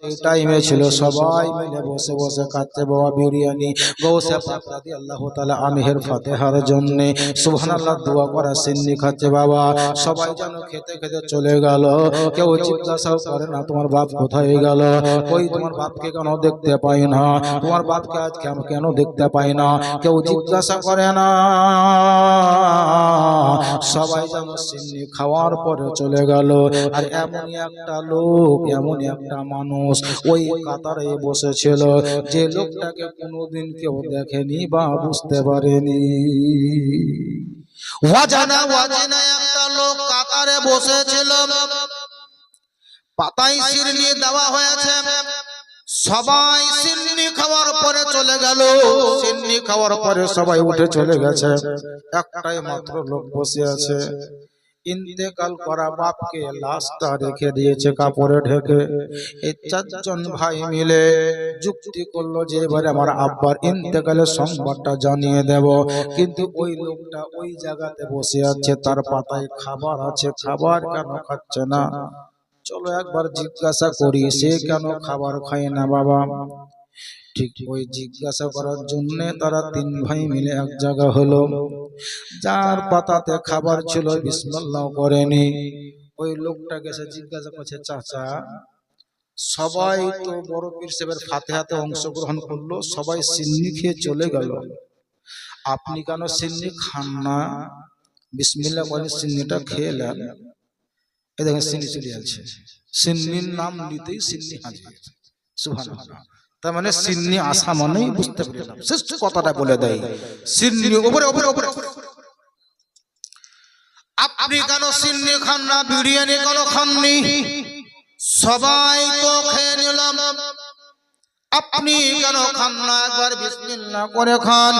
সেই টাইমে ছিল সবাই মিলে বসে বসে খাচ্ছে বাবা বিরিয়ানি। গৌসে পাক রাদিয়াল্লাহু তাআলা আনহুর ফাতিহার জন্য সুবহানাল্লাহ দোয়া করা সিন্নি খাচ্ছে বাবা। সবাই যেন খেতে খেতে চলে গেল। কেউ জিজ্ঞাসাও করে না তোমার বাপ কোথায় গেল, কই তোমার বাপকে কেন দেখতে পাই না, তোমার বাপকে আজ কেন দেখতে পাই না, কেউ জিজ্ঞাসা করে না। সবাই যেন সিন্নি খাওয়ার পরে চলে গেল। আর এমনই একটা লোক, এমনই একটা মানুষ ওই কাতারে বসেছিল যে লোকটাকে কোনোদিন কেউ দেখেনি বা বুঝতে পারেনি। ওয়াজানা একটা লোক কাতারে বসেছিল, পাতায় সিন্নি দেওয়া হয়েছে। সবাই সিন্নি খাওয়ার পরে চলে গেল। সিন্নি খাওয়ার পরে সবাই উঠে চলে গেছে। একটাই মাত্র লোক বসে আছে। ইন্তেকাল করা বাপকে লাশটা রেখে দিয়েছে কাপড়ে ঢেকে। এই চারজন ভাই মিলে যুক্তি করলো যে এবারে আমার আব্বার ইন্তেকালের সংবাদটা জানিয়ে দেব। কিন্তু ওই লোকটা ওই জায়গাতে বসে আছে, তার পাতায় খাবার আছে, খাবার কেন খাচ্ছে না? চলো একবার জিজ্ঞাসা করি সে কেন খাবার খায় না বাবা। ঠিক ওই জিজ্ঞাসা করার জন্য তারা তিন ভাই মিলে এক জায়গা হলো। যার পাতাতে খাবার ছিল বিসমিল্লাহ করেনি, ওই লোকটাকে সে জিজ্ঞাসা করছে, চাচা সবাই তো বড় পীর সাহেবের ফাতিহাতে অংশগ্রহণ করলো, সবাই সিন্নি খেয়ে চলে গেল, আপনি কেন সিন্নি খান না? বিসমিল্লাহ বলে সিন্নিটা খেয়ে নেন। এই দেখেন সিন্নি চলে যাচ্ছে, সিন্নির নাম নিতেই সিন্নি হাজির। সুবহানাল্লাহ। তার মানে সিন্নি আসা মানেই বুঝতে পারলাম, শ্রেষ্ঠ কথাটা বলে দেয় সিন্নি উপরে উপরে উপরে। আপনি কেন সিন্নি খান না, বিরিয়ানি কেন খাননি? সবাই তো খেয়ে নিলাম, আপনি কেন খান না? একবার বিসমিল্লাহ করে খান।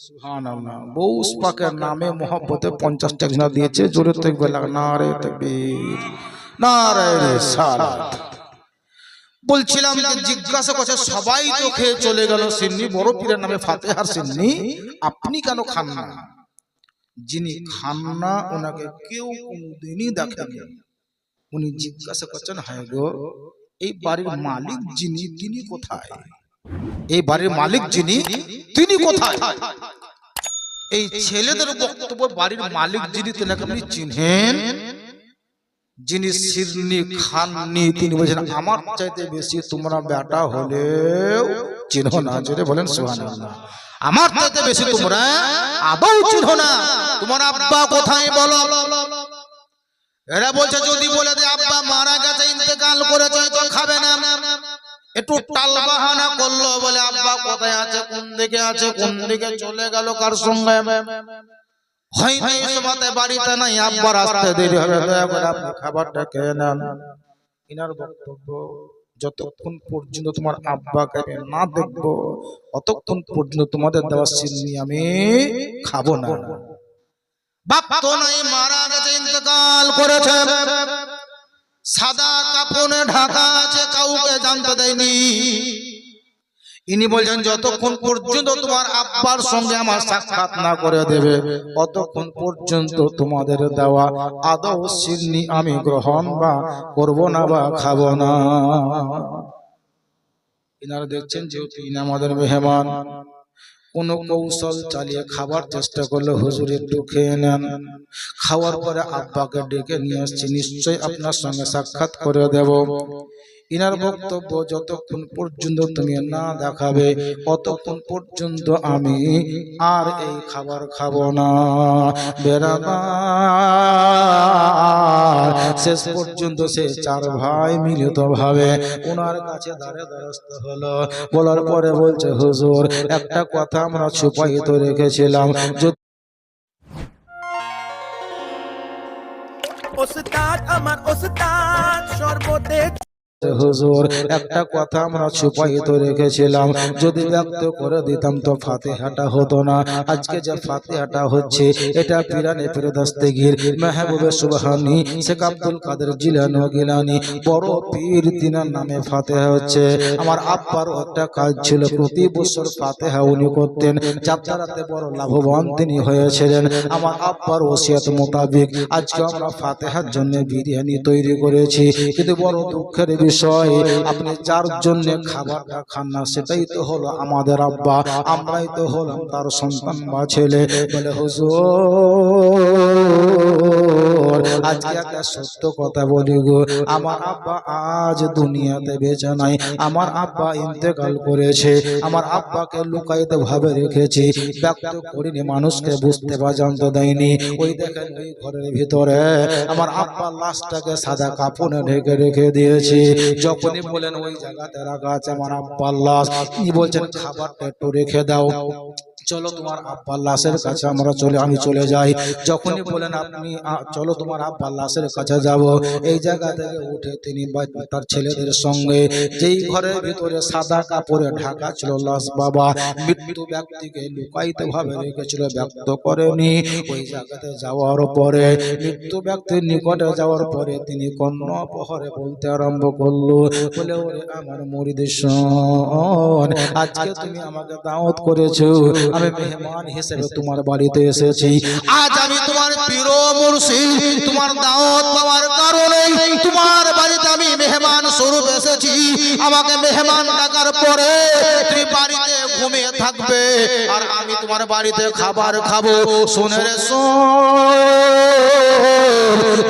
সুবহানাল্লাহ। গৌস পাকের নামে মোহব্বতে 50 টাকা দিয়েছে। জোরে তাকবীর লাগ, নারে তাকবীর, নারে রিসালাত। বলছিলাম যে জিজ্ঞাসা করছে সবাই তো খেয়ে চলে গেল সিন্নি, বড় পীরের নামে ফাতিহার সিন্নি, আপনি কেন খান না? যিনি খান না ওনাকে কেউ কোনদিনই দেখেনি। উনি জিজ্ঞাসা করছেন, হায় গো এই বাড়ির মালিক যিনি তিনি কোথায়? এই বাড়ির মালিক যিনি তিনি কোথায়? এই ছেলেদের বক্তব্য, বাড়ির মালিক যিনি তেনাকে আপনি চিনেন? যিনি সিন্নি খাননি তিনি বলেছেন আমার চাইতে বেশি তোমরা বেটা হলেও চিনো না। জোরে বলেন সুবহানাল্লাহ। আমার চাইতে বেশি তোমরা আদৌ চিনো না। তোমার আব্বা কোথায় বলো? এরা বলছে যদি বলে যে আব্বা মারা গেছে, ইন্তেকাল করেছে, তো খাবে না। একটু টাল বাহানা করলো, বলে আব্বা কোথায় আছে, কোন দিকে আছে, কোন দিকে চলে গেল, কার সঙ্গে হয়তো এই সময়তে বাড়িতে নাই, আব্বার আসতে দেরি হবে, দয়া করে আপনি খাবারটা খেয়ে নেন। ইনার বক্তব্য, যতক্ষণ পর্যন্ত তোমার আব্বাকে না দেখবো অতক্ষণ পর্যন্ত তোমাদের দেওয়া সিন্নি আমি খাবো না। বাপ তো নাই, মারা গেছে, ইন্তেকাল করেছে, সাদা কাপড়ে ঢাকা আছে, কাউকে জানতে দেয়নি। ইনি বলছেন যতক্ষণ পর্যন্ত তোমার আব্বার সঙ্গে আমার সাক্ষাৎ না করে দেবে ততক্ষণ পর্যন্ত তোমাদের দেওয়া আদৌ সিন্নি আমি গ্রহণ বা করব না বা খাবো না। ইনারা দেখছেন যেহেতু ইনি আমাদের মেহমান, কোন কৌশল চালিয়ে খাবার চেষ্টা করলে হুজুর একটু খেয়ে নেন, খাওয়ার পরে আব্বাকে ডেকে নিয়ে আসছি, নিশ্চয়ই আপনার সঙ্গে সাক্ষাৎ করে দেব। ইনার বক্তব্য যতক্ষণ পর্যন্ত তুমি না দেখাবে ততক্ষণ পর্যন্ত আমি আর এই খাবার খাবো না। শেষ পর্যন্ত সে চার ভাই মিলিত ভাবে ওনার কাছে দাঁড়ে দ্বারস্থ হলো। বলার পরে বলছে হুজুর একটা কথা আমরা ছুপায়িত রেখেছিলাম, ওস্তাদ আমার ওস্তাদ সর্বদে বলছে হুজুর একটা কথা আমরা ছুপায়িত রেখেছিলাম, যদি ব্যক্ত করে দিতাম তো ফাতিহাটা হতো না। আজকে যে ফাতিহাটা হচ্ছে এটা পিরানে ফেরদস্তেগীর মেহবুবে সুবহানী শেখ আব্দুল কাদের জিলানী গিলানী বড় পীর তিনার নামে ফাতিহা হচ্ছে। আমার আব্বার একটা কাজ ছিল, প্রতি বছর ফাতিহা উনি করতেন, যাত্রাতে বড় লাভবান তিনি হয়েছিলেন। আমার আব্বার ওসিয়ত মোতাবেক আজকে আমরা ফাতিহার জন্য বিরিয়ানি তৈরি করেছি, কিন্তু বড় দুঃখের বিষয় আপনি যার জন্য খাবারটা খান না সেটাই তো হলো আমাদের আব্বা, আমরাই তো হলাম তার সন্তান বা ছেলে। বলে হুজুর আজকে একটা সত্য কথা বলি গো, আমার আব্বা আজ দুনিয়াতে বেঁচে নাই, আমার আব্বা ইন্তেকাল করেছে। আমার আব্বাকে লুকায়িত ভাবে রেখেছি, ব্যক্ত করিনি, মানুষকে বুঝতে বা জানতে দেয়নি। ওই দেখেন ওই ঘরের ভিতরে আমার আব্বা লাশটাকে সাদা কাপড়ে ঢেকে রেখে দিয়েছি। যখনই বলেন ওই জায়গাতে রাখা আছে আমার আব্বার লাশ, কি বলছেন খাবারটা একটু রেখে দাও, চলো তোমার আব্বার লাশের কাছে আমি চলে যাই। যখনই বলেন আপনি চলো তোমার আব্বার লাশের কাছে যাব, এই জায়গা থেকে উঠে তিনি তার ছেলেদের সঙ্গে যেই ঘরের ভিতরে সাদা কাপড়ে ঢাকা ছিল লাশ, বাবা মৃত্যু ব্যক্তিকে লুকায়িত ভাবে রেখেছিল, ব্যক্ত করেনি। ওই জায়গাতে যাওয়ার পরে মৃত্যু ব্যক্তির নিকটে যাওয়ার পরে তিনি কন্যা প্রহরে বলতে আরম্ভ করলো, বলে ওরে আমার মুরিদ শোন, আজকে তুমি আমাকে দাওয়াত করেছো, আমি মেহমান হিসেবে তোমার বাড়িতে এসেছি। আজ আমি তোমার পীর মুর্শিদ, তোমার দাওয়াত পাওয়ার কারণে তোমার বাড়িতে আমি মেহমান স্বরূপ এসেছি। আমাকে মেহমান ডাকার পরে তুমি বাড়িতে ঘুমিয়ে থাকবে আর আমি তোমার বাড়িতে খাবার খাবো। শুনে রে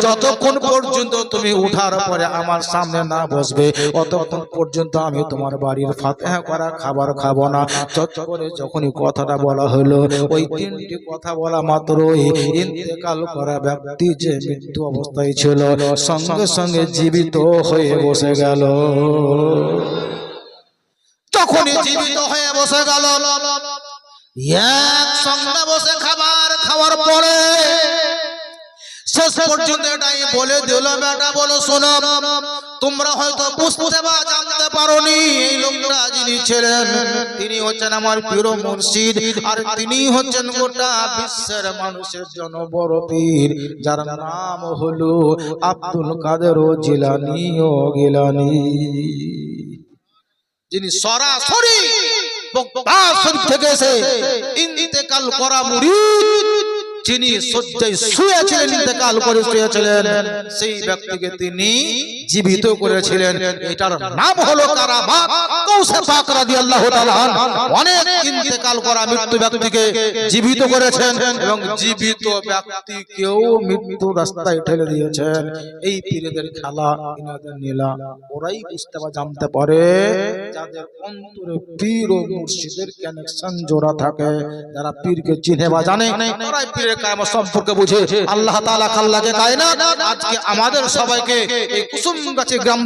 যতক্ষণ পর্যন্ত তুমি উঠার পরে আমার সামনে না বসবে ততক্ষণ পর্যন্ত আমি তোমার বাড়ির ফাতিহা করা খাবার খাবো না। চট করে যখনই কথাটা বলা হলো, ওই তিনটি কথা বলা মাত্রই ইন্তেকাল করা ব্যক্তি যে মৃত্যু অবস্থায় ছিল সঙ্গে সঙ্গে জীবিত হয়ে বসে গেল। তখনই জীবিত হয়ে বসে গেল, একসঙ্গে বসে খাবার খাওয়ার পরে শেষ পর্যন্ত এটাই বলে দিল, বেটা বলো শোনো, তোমরা হয়তো বুঝতে বা জানতে পারোনি এই লোকটা যিনি ছিলেন তিনি হচ্ছেন আমার পীর মুর্শিদ, আর তিনি হচ্ছেন গোটা বিশ্বের মানুষের জন্য বড় পীর, যার নাম হলো আব্দুল কাদের জিলানী ও গিলানী, যিনি সরাসরি বক্তা শরীফ থেকে এসে ইন্তেকাল করা মুরিদ, যিনি শয্যায় শুয়েছিলেন, ইন্তেকাল করে শুয়েছিলেন, সেই ব্যক্তিকে তিনি জীবিত করেছিলেন। এটার নাম হলো কারামাত। গৌসে পাক রাদিয়াল্লাহু তাআলা অনেক ইন্তেকাল করা মৃত্যু ব্যক্তিকে জীবিত করেছেন এবং জীবিত ব্যক্তিকেও মৃত্যু রাস্তায় ঠেলে দিয়েছেন। এই পীরদের খেলা, ইনাদের নীলা ওরাই বুঝতে বা জানতে পারে যাদের অন্তরে পীর ও মুর্শিদের কানেকশন জোড়া থাকে, যারা পীরকে চিনে বা জানে তারাই পীরের কায়ামত সম্পর্কে বুঝে। আল্লাহ তাআলা খাল্লাকে কায়নাত আজকে আমাদের সবাইকে এই কুসুমগাছি গ্রাম